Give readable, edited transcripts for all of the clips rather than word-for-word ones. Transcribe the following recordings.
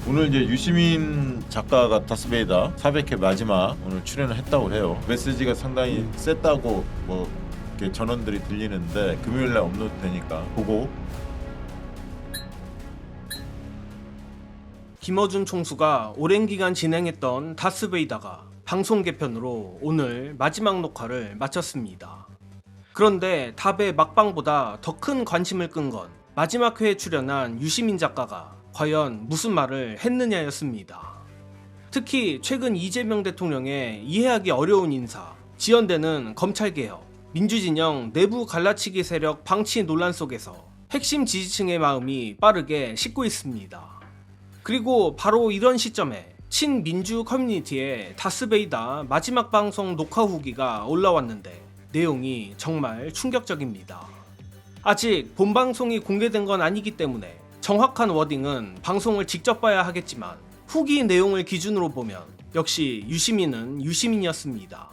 오늘 이제 유시민 작가가 다스베이더 400회 마지막 오늘 출연을 했다고 해요. 메시지가 상당히 셌다고 뭐 이렇게 전원들이 들리는데 금요일날 업로드되니까 보고. 김어준 총수가 오랜 기간 진행했던 다스베이더가 방송 개편으로 오늘 마지막 녹화를 마쳤습니다. 그런데 답의 막방보다 더 큰 관심을 끈 건 마지막 회에 출연한 유시민 작가가 과연 무슨 말을 했느냐였습니다. 특히 최근 이재명 대통령의 이해하기 어려운 인사, 지연되는 검찰개혁, 민주진영 내부 갈라치기 세력 방치 논란 속에서 핵심 지지층의 마음이 빠르게 식고 있습니다. 그리고 바로 이런 시점에 친민주 커뮤니티에 다스베이더 마지막 방송 녹화 후기가 올라왔는데 내용이 정말 충격적입니다. 아직 본방송이 공개된 건 아니기 때문에 정확한 워딩은 방송을 직접 봐야 하겠지만 후기 내용을 기준으로 보면 역시 유시민은 유시민이었습니다.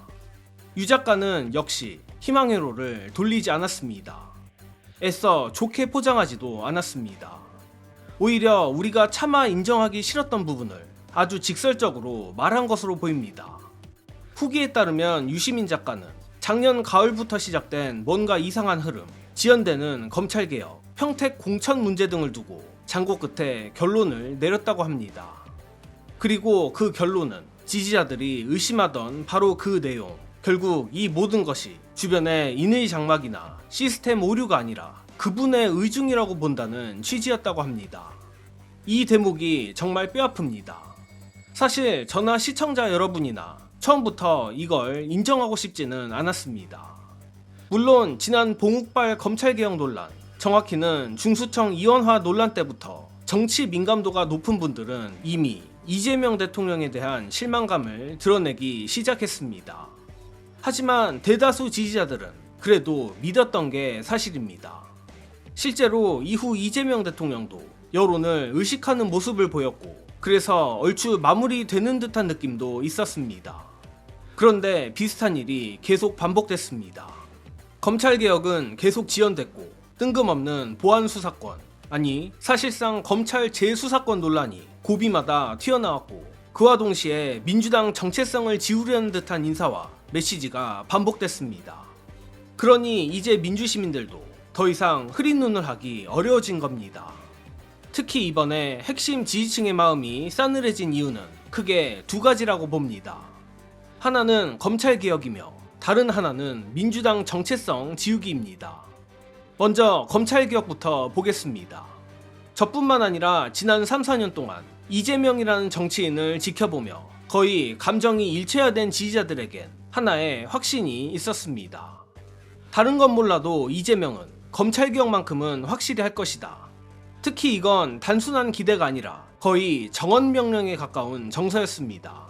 유 작가는 역시 희망회로를 돌리지 않았습니다. 애써 좋게 포장하지도 않았습니다. 오히려 우리가 차마 인정하기 싫었던 부분을 아주 직설적으로 말한 것으로 보입니다. 후기에 따르면 유시민 작가는 작년 가을부터 시작된 뭔가 이상한 흐름, 지연되는 검찰개혁, 평택 공천 문제 등을 두고 장고 끝에 결론을 내렸다고 합니다. 그리고 그 결론은 지지자들이 의심하던 바로 그 내용, 결국 이 모든 것이 주변의 인의 장막이나 시스템 오류가 아니라 그분의 의중이라고 본다는 취지였다고 합니다. 이 대목이 정말 뼈아픕니다. 사실 저나 시청자 여러분이나 처음부터 이걸 인정하고 싶지는 않았습니다. 물론 지난 봉욱발 검찰개혁 논란, 정확히는 중수청 이원화 논란 때부터 정치 민감도가 높은 분들은 이미 이재명 대통령에 대한 실망감을 드러내기 시작했습니다. 하지만 대다수 지지자들은 그래도 믿었던 게 사실입니다. 실제로 이후 이재명 대통령도 여론을 의식하는 모습을 보였고 그래서 얼추 마무리되는 듯한 느낌도 있었습니다. 그런데 비슷한 일이 계속 반복됐습니다. 검찰개혁은 계속 지연됐고 뜬금없는 보안수사권, 아니 사실상 검찰 재수사권 논란이 고비마다 튀어나왔고 그와 동시에 민주당 정체성을 지우려는 듯한 인사와 메시지가 반복됐습니다. 그러니 이제 민주시민들도 더 이상 흐린 눈을 하기 어려워진 겁니다. 특히 이번에 핵심 지지층의 마음이 싸늘해진 이유는 크게 두 가지라고 봅니다. 하나는 검찰개혁이며 다른 하나는 민주당 정체성 지우기입니다. 먼저 검찰개혁부터 보겠습니다. 저뿐만 아니라 지난 3, 4년 동안 이재명이라는 정치인을 지켜보며 거의 감정이 일체화된 지지자들에겐 하나의 확신이 있었습니다. 다른 건 몰라도 이재명은 검찰개혁만큼은 확실히 할 것이다. 특히 이건 단순한 기대가 아니라 거의 정언명령에 가까운 정서였습니다.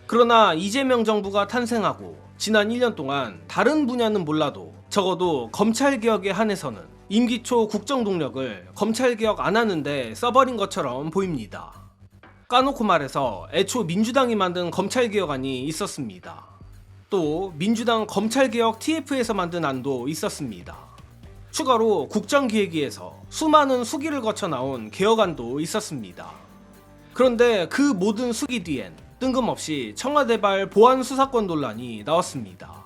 그러나 이재명 정부가 탄생하고 지난 1년 동안 다른 분야는 몰라도 적어도 검찰개혁에 한해서는 임기 초 국정동력을 검찰개혁 안 하는데 써버린 것처럼 보입니다. 까놓고 말해서 애초 민주당이 만든 검찰개혁안이 있었습니다. 또 민주당 검찰개혁 TF에서 만든 안도 있었습니다. 추가로 국정기획위에서 수많은 수기를 거쳐 나온 개혁안도 있었습니다. 그런데 그 모든 수기 뒤엔 뜬금없이 청와대발 보안수사권 논란이 나왔습니다.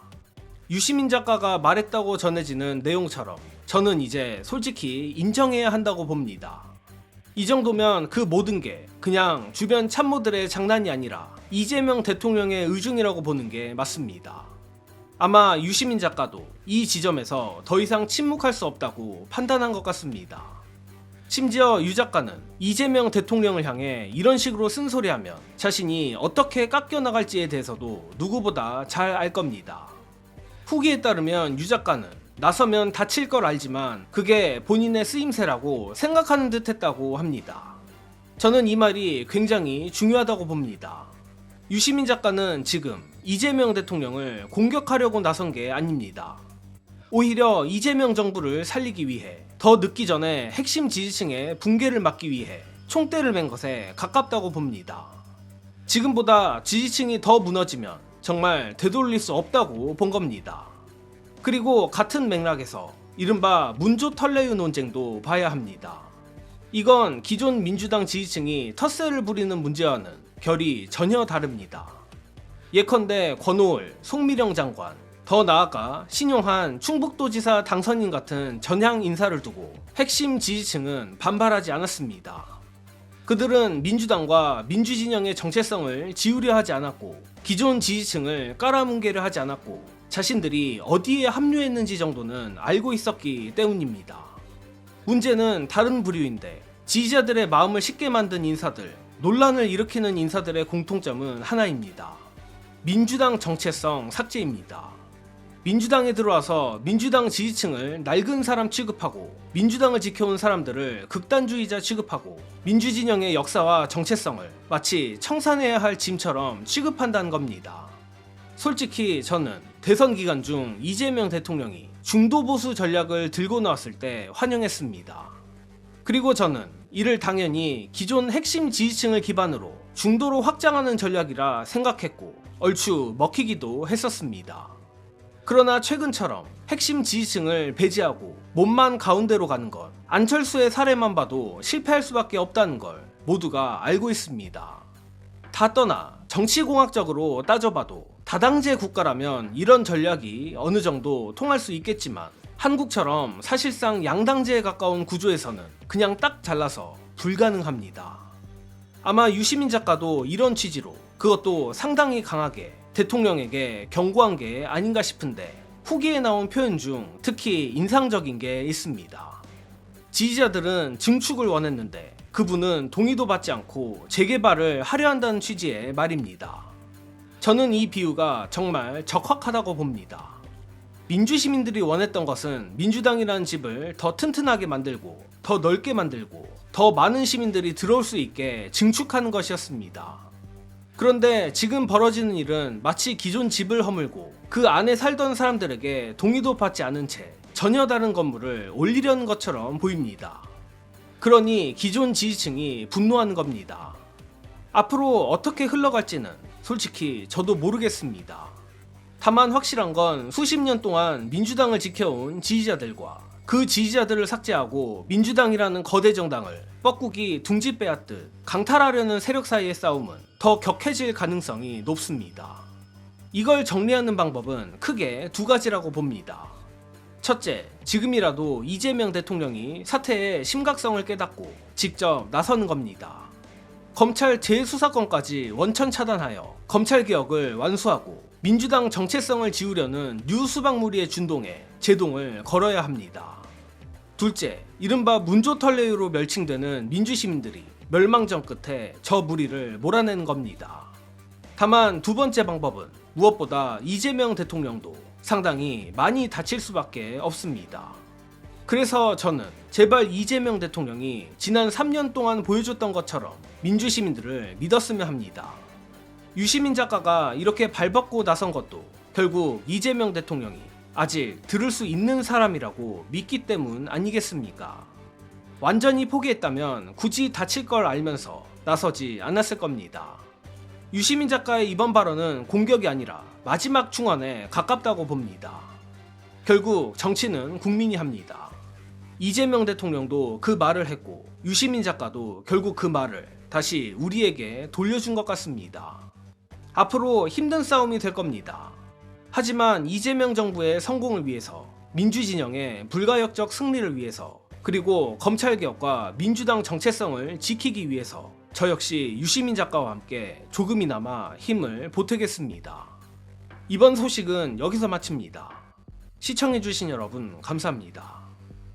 유시민 작가가 말했다고 전해지는 내용처럼 저는 이제 솔직히 인정해야 한다고 봅니다. 이 정도면 그 모든 게 그냥 주변 참모들의 장난이 아니라 이재명 대통령의 의중이라고 보는 게 맞습니다. 아마 유시민 작가도 이 지점에서 더 이상 침묵할 수 없다고 판단한 것 같습니다. 심지어 유 작가는 이재명 대통령을 향해 이런 식으로 쓴소리하면 자신이 어떻게 깎여나갈지에 대해서도 누구보다 잘 알 겁니다. 후기에 따르면 유 작가는 나서면 다칠 걸 알지만 그게 본인의 쓰임새라고 생각하는 듯 했다고 합니다. 저는 이 말이 굉장히 중요하다고 봅니다. 유시민 작가는 지금 이재명 대통령을 공격하려고 나선 게 아닙니다. 오히려 이재명 정부를 살리기 위해 더 늦기 전에 핵심 지지층의 붕괴를 막기 위해 총대를 맨 것에 가깝다고 봅니다. 지금보다 지지층이 더 무너지면 정말 되돌릴 수 없다고 본 겁니다. 그리고 같은 맥락에서 이른바 문조 털레유 논쟁도 봐야 합니다. 이건 기존 민주당 지지층이 텃세를 부리는 문제와는 결이 전혀 다릅니다. 예컨대 권오을, 송미령 장관, 더 나아가 신용한 충북도지사 당선인 같은 전향 인사를 두고 핵심 지지층은 반발하지 않았습니다. 그들은 민주당과 민주진영의 정체성을 지우려 하지 않았고 기존 지지층을 깔아뭉개려 하지 않았고 자신들이 어디에 합류했는지 정도는 알고 있었기 때문입니다. 문제는 다른 부류인데 지지자들의 마음을 쉽게 만든 인사들, 논란을 일으키는 인사들의 공통점은 하나입니다. 민주당 정체성 삭제입니다. 민주당에 들어와서 민주당 지지층을 낡은 사람 취급하고 민주당을 지켜온 사람들을 극단주의자 취급하고 민주진영의 역사와 정체성을 마치 청산해야 할 짐처럼 취급한다는 겁니다. 솔직히 저는 대선 기간 중 이재명 대통령이 중도보수 전략을 들고 나왔을 때 환영했습니다. 그리고 저는 이를 당연히 기존 핵심 지지층을 기반으로 중도로 확장하는 전략이라 생각했고 얼추 먹히기도 했었습니다. 그러나 최근처럼 핵심 지지층을 배제하고 몸만 가운데로 가는 것, 안철수의 사례만 봐도 실패할 수밖에 없다는 걸 모두가 알고 있습니다. 다 떠나 정치공학적으로 따져봐도 다당제 국가라면 이런 전략이 어느 정도 통할 수 있겠지만 한국처럼 사실상 양당제에 가까운 구조에서는 그냥 딱 잘라서 불가능합니다. 아마 유시민 작가도 이런 취지로 그것도 상당히 강하게 대통령에게 경고한 게 아닌가 싶은데 후기에 나온 표현 중 특히 인상적인 게 있습니다. 지지자들은 증축을 원했는데 그분은 동의도 받지 않고 재개발을 하려 한다는 취지의 말입니다. 저는 이 비유가 정말 적확하다고 봅니다. 민주시민들이 원했던 것은 민주당이라는 집을 더 튼튼하게 만들고 더 넓게 만들고 더 많은 시민들이 들어올 수 있게 증축하는 것이었습니다. 그런데 지금 벌어지는 일은 마치 기존 집을 허물고 그 안에 살던 사람들에게 동의도 받지 않은 채 전혀 다른 건물을 올리려는 것처럼 보입니다. 그러니 기존 지지층이 분노하는 겁니다. 앞으로 어떻게 흘러갈지는 솔직히 저도 모르겠습니다. 다만 확실한 건 수십 년 동안 민주당을 지켜온 지지자들과 그 지지자들을 삭제하고 민주당이라는 거대 정당을 뻐꾸기 둥지 빼앗듯 강탈하려는 세력 사이의 싸움은 더 격해질 가능성이 높습니다. 이걸 정리하는 방법은 크게 두 가지라고 봅니다. 첫째, 지금이라도 이재명 대통령이 사태의 심각성을 깨닫고 직접 나서는 겁니다. 검찰 재수사권까지 원천 차단하여 검찰개혁을 완수하고 민주당 정체성을 지우려는 뉴수박무리의 준동에 제동을 걸어야 합니다. 둘째, 이른바 문조털레유로 멸칭되는 민주시민들이 멸망전 끝에 저 무리를 몰아내는 겁니다. 다만 두 번째 방법은 무엇보다 이재명 대통령도 상당히 많이 다칠 수밖에 없습니다. 그래서 저는 제발 이재명 대통령이 지난 3년 동안 보여줬던 것처럼 민주시민들을 믿었으면 합니다. 유시민 작가가 이렇게 발벗고 나선 것도 결국 이재명 대통령이 아직 들을 수 있는 사람이라고 믿기 때문 아니겠습니까? 완전히 포기했다면 굳이 다칠 걸 알면서 나서지 않았을 겁니다. 유시민 작가의 이번 발언은 공격이 아니라 마지막 충언에 가깝다고 봅니다. 결국 정치는 국민이 합니다. 이재명 대통령도 그 말을 했고 유시민 작가도 결국 그 말을 다시 우리에게 돌려준 것 같습니다. 앞으로 힘든 싸움이 될 겁니다. 하지만 이재명 정부의 성공을 위해서, 민주진영의 불가역적 승리를 위해서, 그리고 검찰개혁과 민주당 정체성을 지키기 위해서 저 역시 유시민 작가와 함께 조금이나마 힘을 보태겠습니다. 이번 소식은 여기서 마칩니다. 시청해주신 여러분 감사합니다.